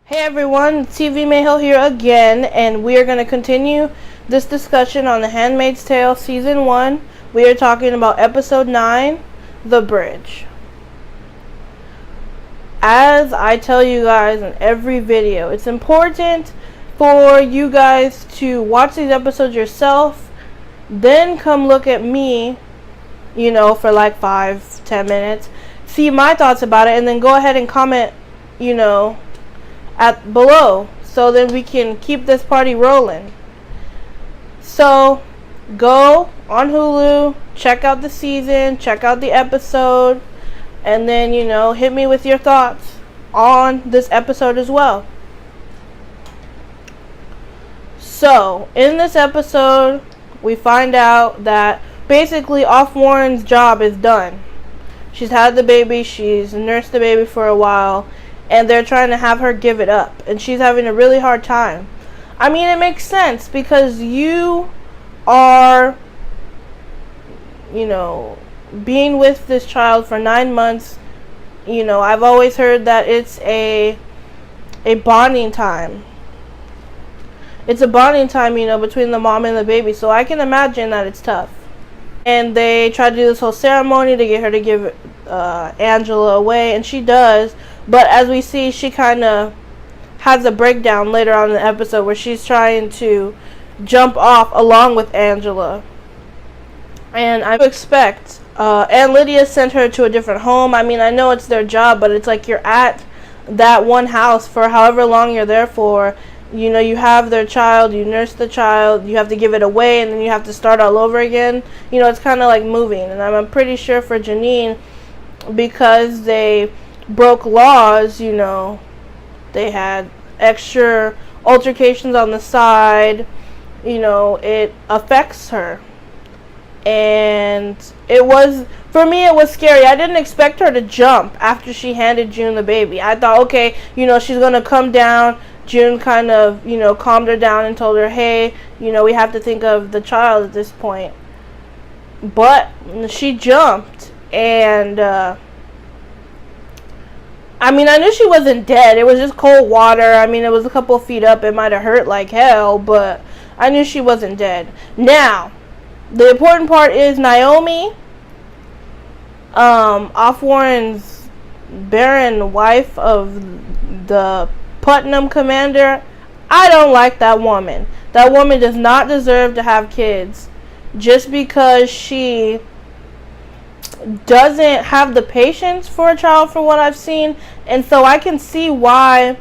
Hey everyone, TV Mayhill here again, and we are going to continue this discussion on The Handmaid's Tale Season 1. We are talking about Episode 9, The Bridge. As I tell you guys in every video, it's important for you guys to watch these episodes yourself, then come look at me, for like 5-10 minutes, see my thoughts about it, and then go ahead and comment, at below, so then we can keep this party rolling. So go on Hulu, check out the season, check out the episode, and then hit me with your thoughts on this episode as well. So in this episode we find out that basically Offwarren's job is done. She's had the baby, she's nursed the baby for a while, and they're trying to have her give it up, and she's having a really hard time. I mean, it makes sense because you are, being with this child for 9 months. I've always heard that it's a bonding time. It's a bonding time, between the mom and the baby, so I can imagine that it's tough. And they try to do this whole ceremony to get her to give Angela away, and she does. But as we see, she kind of has a breakdown later on in the episode where she's trying to jump off along with Angela. And I expect Aunt Lydia sent her to a different home. I mean, I know it's their job, but it's like you're at that one house for however long you're there for. You have their child, you nurse the child, you have to give it away, and then you have to start all over again. It's kind of like moving. And I'm pretty sure for Janine, because they broke laws, they had extra altercations on the side, it affects her. And for me, it was scary. I didn't expect her to jump after she handed June the baby. I thought, okay, she's going to come down. June kind of, calmed her down and told her, hey, we have to think of the child at this point. But she jumped, and I knew she wasn't dead. It was just cold water. It was a couple of feet up. It might have hurt like hell, but I knew she wasn't dead. Now, the important part is Naomi, Offwarren's barren wife of the Putnam commander. I don't like that woman. That woman does not deserve to have kids just because she doesn't have the patience for a child, from what I've seen. And so I can see why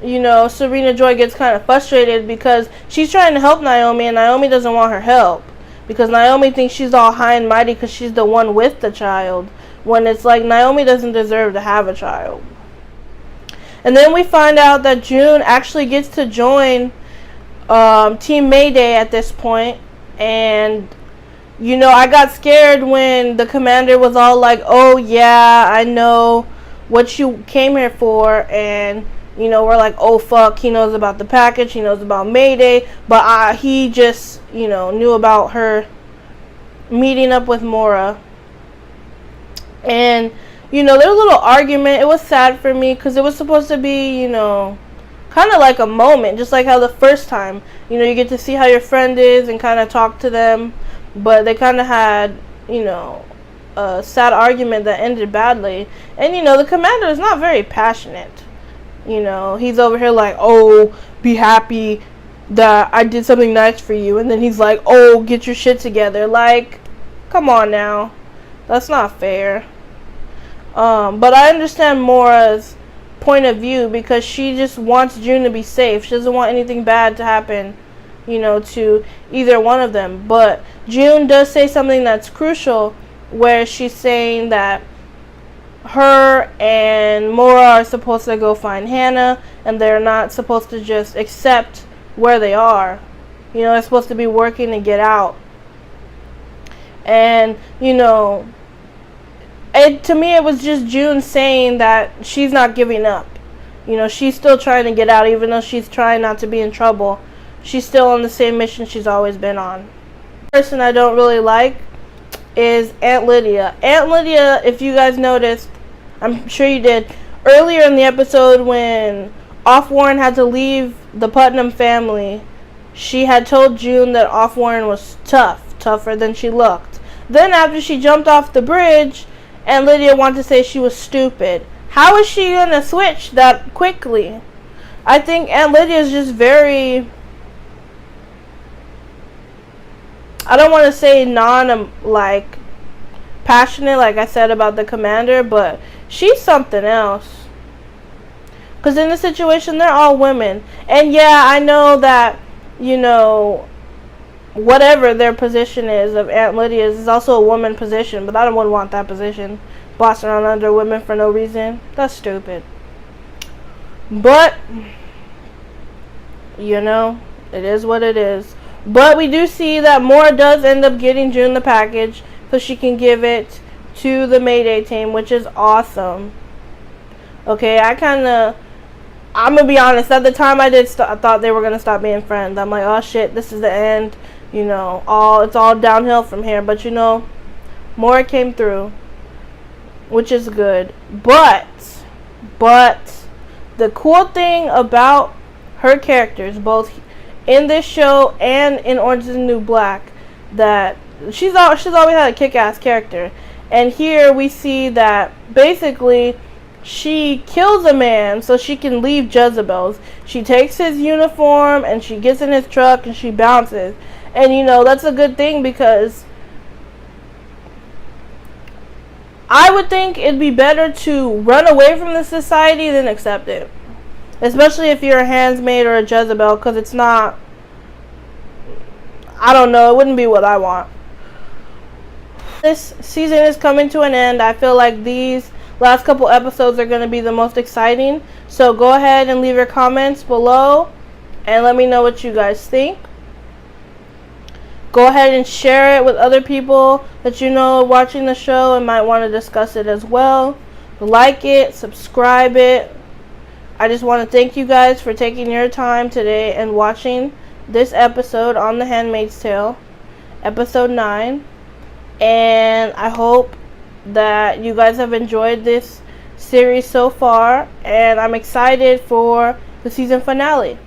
Serena Joy gets kind of frustrated, because she's trying to help Naomi and Naomi doesn't want her help, because Naomi thinks she's all high and mighty because she's the one with the child, when it's like Naomi doesn't deserve to have a child. And then we find out that June actually gets to join Team Mayday at this point. And I got scared when the commander was all like, oh yeah, I know what you came here for. And we're like, oh fuck, he knows about the package, he knows about Mayday. But he just knew about her meeting up with Mora. And there was a little argument. It was sad for me because it was supposed to be, kind of like a moment, just like how the first time, you get to see how your friend is and kind of talk to them. But they kind of had, a sad argument that ended badly. And, the commander is not very passionate. He's over here like, oh, be happy that I did something nice for you. And then he's like, oh, get your shit together. Like, come on now. That's not fair. But I understand Mora's point of view, because she just wants June to be safe. She doesn't want anything bad to happen, to either one of them. But June does say something that's crucial, where she's saying that her and Mora are supposed to go find Hannah, and they're not supposed to just accept where they are. They're supposed to be working to get out. And, to me, it was just June saying that she's not giving up. She's still trying to get out, even though she's trying not to be in trouble. She's still on the same mission she's always been on. The person I don't really like is Aunt Lydia. Aunt Lydia, if you guys noticed, I'm sure you did, earlier in the episode when Off-Warren had to leave the Putnam family, she had told June that Off-Warren was tougher than she looked. Then after she jumped off the bridge, Aunt Lydia wanted to say she was stupid. How is she going to switch that quickly? I think Aunt Lydia is just very, I don't want to say passionate like I said about the commander, but she's something else. Because in this situation, they're all women. And yeah, I know that, whatever their position is of Aunt Lydia's is also a woman position, but I wouldn't want that position. Bossing around under women for no reason. That's stupid. But, it is what it is. But we do see that Maura does end up getting June the package so she can give it to the Mayday team, which is awesome. Okay, I'm going to be honest, at the time I thought they were going to stop being friends. I'm like, oh shit, this is the end. It's all downhill from here. But Maura came through, which is good. But the cool thing about her characters, both in this show and in Orange is the New Black, that she's always had a kick-ass character. And here we see that basically she kills a man so she can leave Jezebel's. She takes his uniform and she gets in his truck and she bounces. And that's a good thing, because I would think it'd be better to run away from the society than accept it. Especially if you're a Handmaid or a Jezebel, because it's not, I don't know, it wouldn't be what I want. This season is coming to an end. I feel like these last couple episodes are going to be the most exciting. So go ahead and leave your comments below and let me know what you guys think. Go ahead and share it with other people that watching the show and might want to discuss it as well. Like it, subscribe it. I just want to thank you guys for taking your time today and watching this episode on The Handmaid's Tale, episode 9. And I hope that you guys have enjoyed this series so far, and I'm excited for the season finale.